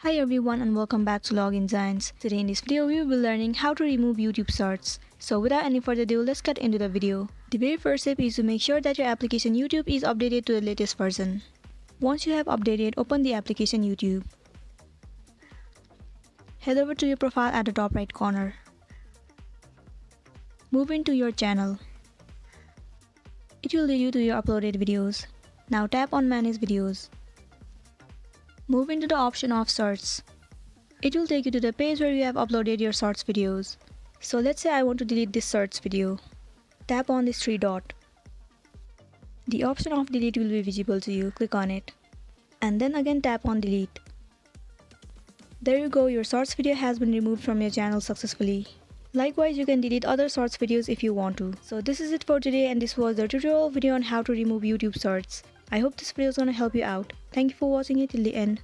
Hi everyone and welcome back to Login Science. Today in this video we will be learning how to remove YouTube shorts. So without any further ado, let's get into the video. The very first step is to make sure that your application YouTube is updated to the latest version. Once you have updated, open the application YouTube. Head over to your profile at the top right corner. Move into your channel. It will lead you to your uploaded videos. Now tap on Manage Videos. Move into the option of Shorts. It will take you to the page where you have uploaded your Shorts videos. So let's say I want to delete this Shorts video. Tap on this three dot. The option of delete will be visible to you. Click on it. And then again tap on delete. There you go, your Shorts video has been removed from your channel successfully. Likewise, you can delete other Shorts videos if you want to. So this is it for today, and this was the tutorial video on how to remove YouTube Shorts. I hope this video is gonna help you out. Thank you for watching it till the end.